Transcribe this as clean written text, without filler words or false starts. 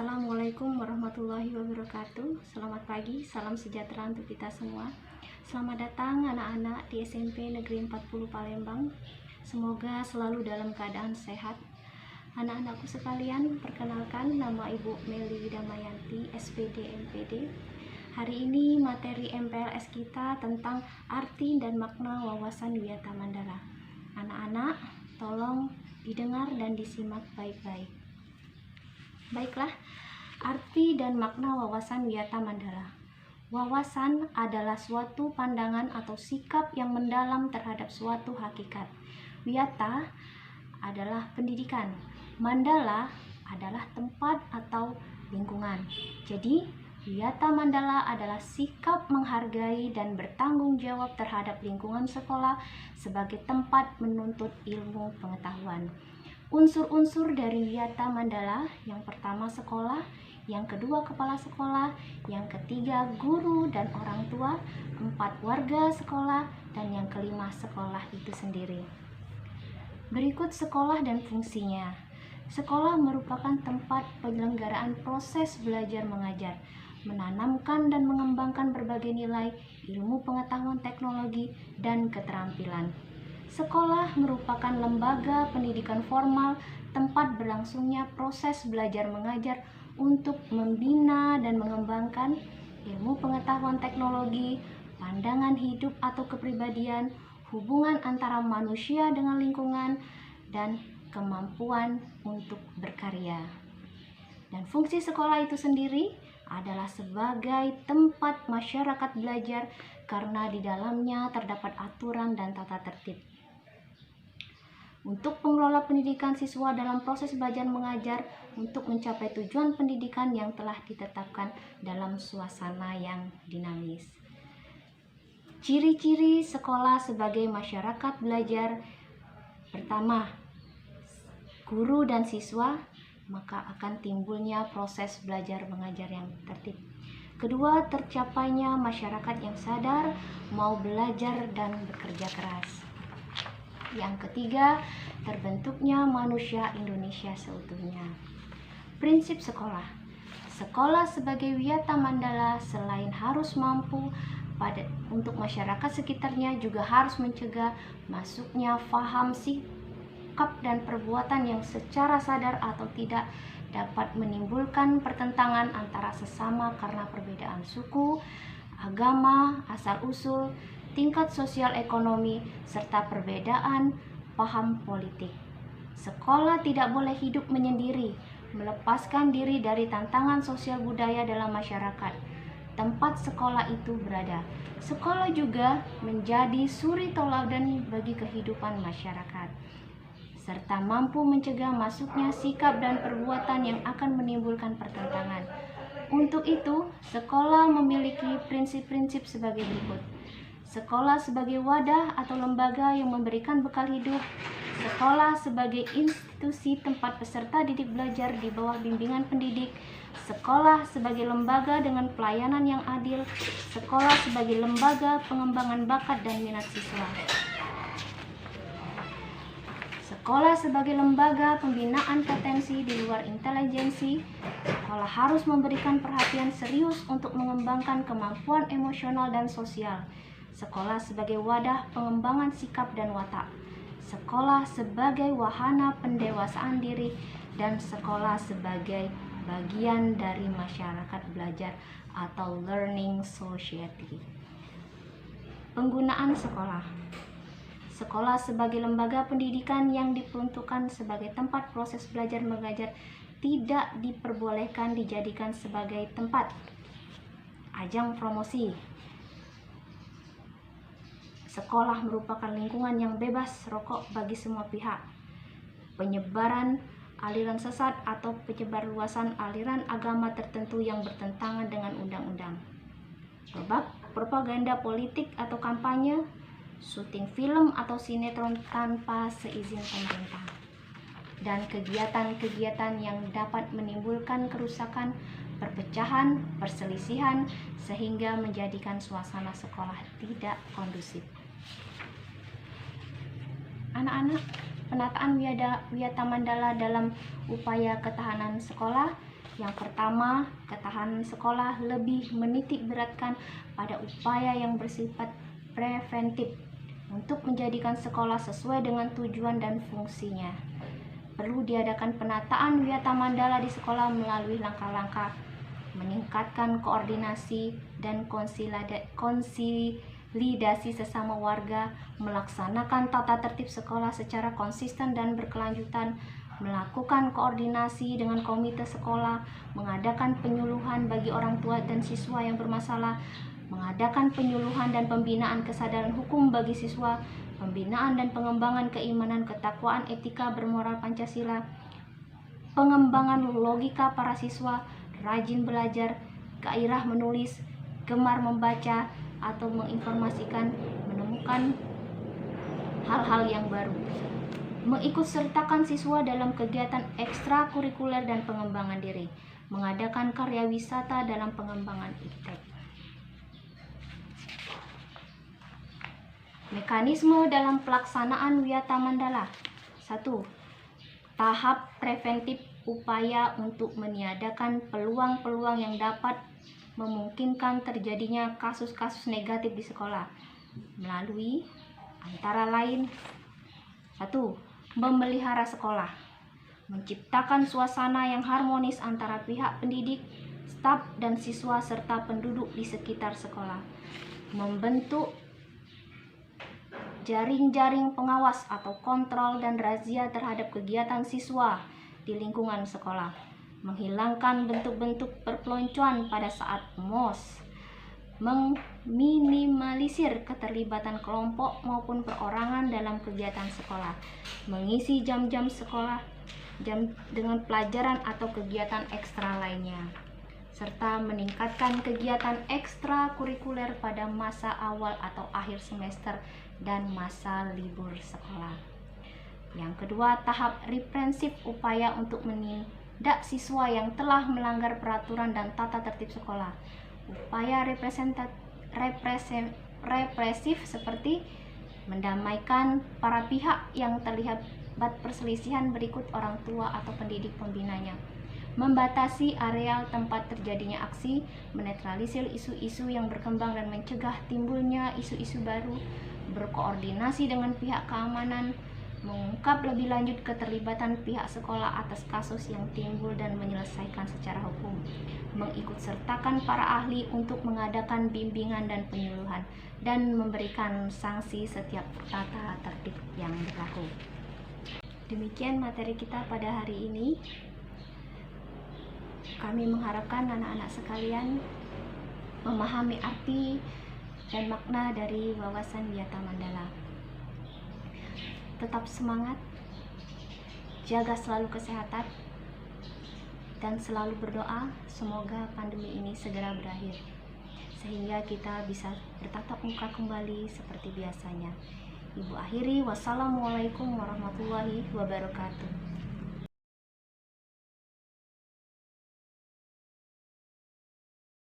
Assalamualaikum warahmatullahi wabarakatuh. Selamat pagi, salam sejahtera untuk kita semua. Selamat datang anak-anak di SMP Negeri 40 Palembang. Semoga selalu dalam keadaan sehat. Anak-anakku sekalian, perkenalkan nama Ibu Meli Damayanti, SPD MPD. Hari ini materi MPLS kita tentang arti dan makna wawasan Wiyata Mandala. Anak-anak, tolong didengar dan disimak baik-baik. Baiklah, arti dan makna wawasan Wiyata Mandala. Wawasan adalah suatu pandangan atau sikap yang mendalam terhadap suatu hakikat. Wiyata adalah pendidikan. Mandala adalah tempat atau lingkungan. Jadi, Wiyata Mandala adalah sikap menghargai dan bertanggung jawab terhadap lingkungan sekolah sebagai tempat menuntut ilmu pengetahuan. Unsur-unsur dari Wiyata Mandala, yang pertama sekolah, yang kedua kepala sekolah, yang ketiga guru dan orang tua, empat warga sekolah, dan yang kelima sekolah itu sendiri. Berikut sekolah dan fungsinya. Sekolah merupakan tempat penyelenggaraan proses belajar mengajar, menanamkan dan mengembangkan berbagai nilai, ilmu pengetahuan teknologi, dan keterampilan. Sekolah merupakan lembaga pendidikan formal, tempat berlangsungnya proses belajar mengajar untuk membina dan mengembangkan ilmu pengetahuan teknologi, pandangan hidup atau kepribadian, hubungan antara manusia dengan lingkungan, dan kemampuan untuk berkarya. Dan fungsi sekolah itu sendiri adalah sebagai tempat masyarakat belajar karena di dalamnya terdapat aturan dan tata tertib. Untuk pengelola pendidikan siswa dalam proses belajar mengajar untuk mencapai tujuan pendidikan yang telah ditetapkan dalam suasana yang dinamis. Ciri-ciri sekolah sebagai masyarakat belajar: pertama, guru dan siswa, maka akan timbulnya proses belajar mengajar yang tertib. Kedua, tercapainya masyarakat yang sadar, mau belajar dan bekerja keras. Yang ketiga, terbentuknya manusia Indonesia seutuhnya. Prinsip sekolah. Sekolah sebagai Wiyata Mandala selain harus mampu untuk masyarakat sekitarnya, juga harus mencegah masuknya faham, sikap, dan perbuatan yang secara sadar atau tidak dapat menimbulkan pertentangan antara sesama karena perbedaan suku, agama, asal-usul, tingkat sosial ekonomi, serta perbedaan paham politik. Sekolah tidak boleh hidup menyendiri, melepaskan diri dari tantangan sosial budaya dalam masyarakat tempat sekolah itu berada. Sekolah juga menjadi suri tauladan bagi kehidupan masyarakat, serta mampu mencegah masuknya sikap dan perbuatan yang akan menimbulkan pertentangan. Untuk itu, sekolah memiliki prinsip-prinsip sebagai berikut. Sekolah sebagai wadah atau lembaga yang memberikan bekal hidup. Sekolah sebagai institusi tempat peserta didik belajar di bawah bimbingan pendidik. Sekolah sebagai lembaga dengan pelayanan yang adil. Sekolah sebagai lembaga pengembangan bakat dan minat siswa. Sekolah sebagai lembaga pembinaan potensi di luar intelijensi. Sekolah harus memberikan perhatian serius untuk mengembangkan kemampuan emosional dan sosial. Sekolah sebagai wadah pengembangan sikap dan watak. Sekolah sebagai wahana pendewasaan diri, dan sekolah sebagai bagian dari masyarakat belajar atau learning society. Penggunaan sekolah. Sekolah sebagai lembaga pendidikan yang diperuntukkan sebagai tempat proses belajar mengajar tidak diperbolehkan dijadikan sebagai tempat ajang promosi. Sekolah merupakan lingkungan yang bebas rokok bagi semua pihak. Penyebaran aliran sesat atau penyebarluasan aliran agama tertentu yang bertentangan dengan undang-undang. Propaganda politik atau kampanye, syuting film atau sinetron tanpa seizin pemerintah, dan kegiatan-kegiatan yang dapat menimbulkan kerusakan, perpecahan, perselisihan, sehingga menjadikan suasana sekolah tidak kondusif. Anak-anak, penataan Wiyata Mandala dalam upaya ketahanan sekolah Yang pertama, ketahanan sekolah lebih menitik beratkan pada upaya yang bersifat preventif untuk menjadikan sekolah sesuai dengan tujuan dan fungsinya. Perlu diadakan penataan Wiyata Mandala di sekolah melalui langkah-langkah meningkatkan koordinasi dan konsolidasi sesama warga, melaksanakan tata tertib sekolah secara konsisten dan berkelanjutan, melakukan koordinasi dengan komite sekolah, mengadakan penyuluhan bagi orang tua dan siswa yang bermasalah, mengadakan penyuluhan dan pembinaan kesadaran hukum bagi siswa, pembinaan dan pengembangan keimanan, ketakwaan, etika, bermoral Pancasila, pengembangan logika para siswa, rajin belajar, gairah menulis, gemar membaca, atau menginformasikan, menemukan hal-hal yang baru. Mengikut sertakan siswa dalam kegiatan ekstrakurikuler dan pengembangan diri, mengadakan karya wisata dalam pengembangan iptek. Mekanisme dalam pelaksanaan Wiyata Mandala. 1. Tahap preventif, upaya untuk meniadakan peluang-peluang yang dapat memungkinkan terjadinya kasus-kasus negatif di sekolah melalui antara lain 1. Memelihara sekolah, menciptakan suasana yang harmonis antara pihak pendidik, staf dan siswa serta penduduk di sekitar sekolah, membentuk jaring-jaring pengawas atau kontrol dan razia terhadap kegiatan siswa di lingkungan sekolah, menghilangkan bentuk-bentuk perpeloncoan pada saat MOS, meminimalisir keterlibatan kelompok maupun perorangan dalam kegiatan sekolah, mengisi jam-jam sekolah dengan pelajaran atau kegiatan ekstra lainnya, serta meningkatkan kegiatan ekstrakurikuler pada masa awal atau akhir semester dan masa libur sekolah. Yang kedua, tahap reprensif, upaya untuk menindak siswa yang telah melanggar peraturan dan tata tertib sekolah. Upaya represif seperti mendamaikan para pihak yang terlibat perselisihan berikut orang tua atau pendidik pembinanya, membatasi areal tempat terjadinya aksi, menetralisir isu-isu yang berkembang dan mencegah timbulnya isu-isu baru, berkoordinasi dengan pihak keamanan, mengungkap lebih lanjut keterlibatan pihak sekolah atas kasus yang timbul dan menyelesaikan secara hukum, mengikut sertakan para ahli untuk mengadakan bimbingan dan penyuluhan, dan memberikan sanksi setiap tata tertib yang berlaku. Demikian materi kita pada hari ini. Kami mengharapkan anak-anak sekalian memahami arti dan makna dari wawasan Wiyata Mandala. Tetap semangat, jaga selalu kesehatan, dan selalu berdoa semoga pandemi ini segera berakhir, sehingga kita bisa bertatap muka kembali seperti biasanya. Ibu akhiri, wassalamualaikum warahmatullahi wabarakatuh.